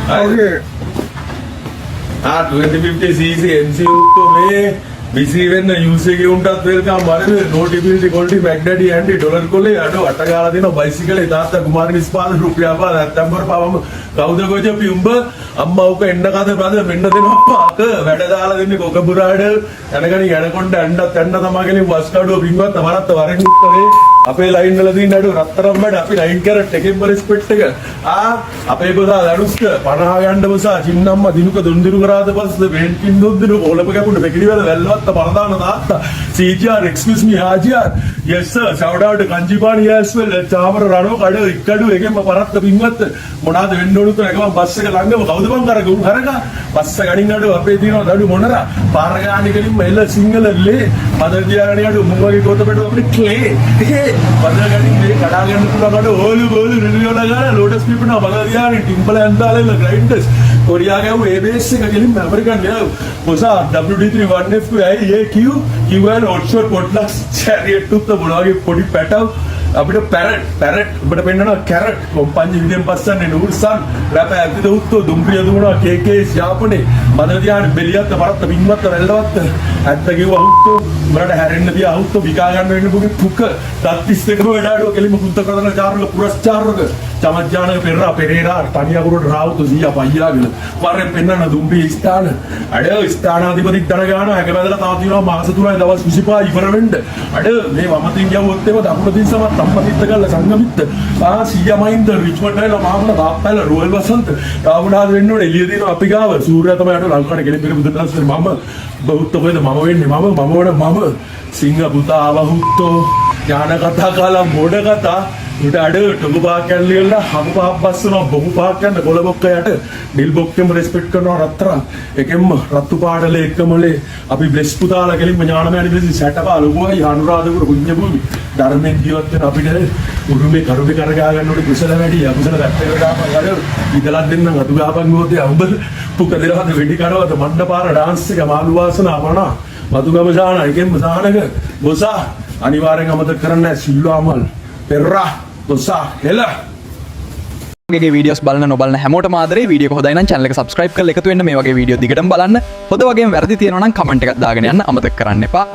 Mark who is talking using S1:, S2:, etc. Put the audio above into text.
S1: Okay. 2050cc MCU तो में BC වෙන්න use එකේ උන්ටත් වෙල්කම් බලන්න notification quality magnetic anti dollar කොලේ අඩ අට ගාලා දෙනවා බයිසිකලේ තාත්තා කුමාර නිස්පාද රුපියල් පාද නැත්තම්බර පාවම කවුද ගොජපි උඹ අම්මා උක එන්න කද බද මෙන්න දෙනවා පාක වැඩ දාලා දෙන්නේ කොකබුරාඩ යනකණි යනකොණ්ඩ ඇණ්ඩත් ඇන්න තමා බස් කාඩුව පින්වත් වරත් වරෙන් උත්තරේ අපේ ලයින් වල දින්න අඩු රත්තරන් බඩ අපි 9 කැරට් එකෙන් බල ස්පෙට් එක අපේ බසා දනුස්ක 50 ගන්න බසා චින්නම්ම දිනුක දොන්දිරු කරාද පස්සේ වෙන්කින් දොන්දිරු ඔලප කැපුණ පෙකිලි වල වැල්ලවත් පරදාන තාත්තා CGR excuse me HGR yes sir shout out to Kanjipani as well Chamara රණෝ කඩ ඉක්කඩු එකෙන්ම පරත්ත පින්වත් මොනවාද වෙන්න ඕන කියලා එකම බස් එක ළඟම කවුද බං කරගු හරකා බස් එක ගණින් අඩු අපේ තියෙනවා දඩු මොනරා පාර ගානේ කලින්ම එල සිංගල ලේ මදර් දියාගණි අඩු මුංගගේ ගොතපෙට අපිට ක්ලේ බදර ගණින් මේ කඩා ගන්න පුළුවන් අඩු ඕලු බෝලු රිලියෝ ලගාලා ලෝටස් පිපුණා බදර දියාගණි ටිම්බල ඇන්දාලා ග්‍රයින්ඩර්ස් කොරියා ගාව ABS එක කලින්ම ඇමරිකන් නේ මොසා WD3 1F AQ QL offshore potlucks chariot to the මොනවාගේ පොඩි පැටව අපිට පැරට් ඔබට පෙන්නනවා කැරට් කොම්පඤ්ඤි විදෙන් පස්සන්නේ නූර්සන් රැප ඇද්දිද උත්තෝ දුම්රිය දුණා KK යාපනේ මදදියාන බෙලියත් පරත්ත පින්වත් වැල්ලවත් ඇත්ත කිව්ව උත්තෝ උඹලට හැරෙන්න තියා උත්තෝ විකා ගන්න වෙන්න පුගේ පුක තත්තිස් දෙකම වැඩාඩෝ කෙලිම කුත්ත කරන චාරුක පුරස්චාරුක චමජ්ජානක පෙරා පෙරේරා තනියගුරුට රාවුතු සියා පයියාගෙන වරෙන් පෙන්නන දුම්රිය ස්ථාන අඩ ස්ථානාධිපති දර ගන්න හැකබැදලා තාම තියෙනවා මාස 3යි දවස් 25 ඉවර වෙන්න අඩ මේ වමතින් ගියවොත් එම දකුණු දිස්සම සම්පතිත්ත කළ සංගමිත්ත සීයා මහින්ද රිච්මන්ඩ් වල මාමල දාප්පල රෝයල් වසන්ත තාවුණාද වෙන්න ඕනේ එළිය දිනවා අපි ගාව සූර්යයා තමයි අර ලංකාවට ගෙලිපෙක බුදුදහමේ මම බෞද්ධ වෙද මම වෙන්නේ මම සිංහ පුතා අවහුත්තෝ ඥාන කතා කාලා මොඩ කතා උට අඩ ටොගු පාක්යන් ලියලා හමු පාක් බස්සනවා බොහු පාක්යන් කොළ බොක්ක යට ඩිල් බොක්කෙම රෙස්පෙක්ට් කරනවා රත්තරන් එකෙන්ම රත්තු පාඩලේ එකමලේ අපි බ්ලෙස් පුතාලා කෙලින්ම ඥානමයන් විදිහට සැටපා ලොකුයි අනුරාධපුර පුණ්‍ය භූමි ධර්මයෙන් ජීවත් වෙන අපිට උරුමේ කරුමේ කරගා ගන්නකොට කුසල වැඩි අකුසල පැත්තකට දාපන් අර ඉදලක් දෙන්නම් අතු ගාපන් ගෝතේ උඹ පුක දෙරවද වෙඩි කරවද මණ්ඩපාර ඩාන්ස් එක මාළු වාසනා වුණා වතුගම සාන එකෙන්ම සානක බොසා අනිවාර්යෙන් අමතක කරන්න සිල්වාමල් පෙරා බොසා හෙලා
S2: මගේ වීඩියෝස් බලන්න නොබලන හැමෝටම ආදරේ වීඩියෝ එක හොඳයි නම් channel එක subscribe කරලා එකතු වෙන්න මේ වගේ වීඩියෝ දිගටම බලන්න. හොඳ වගේම වැරදි තියෙනවා නම් comment එකක් දාගෙන යන්න අමතක කරන්න එපා.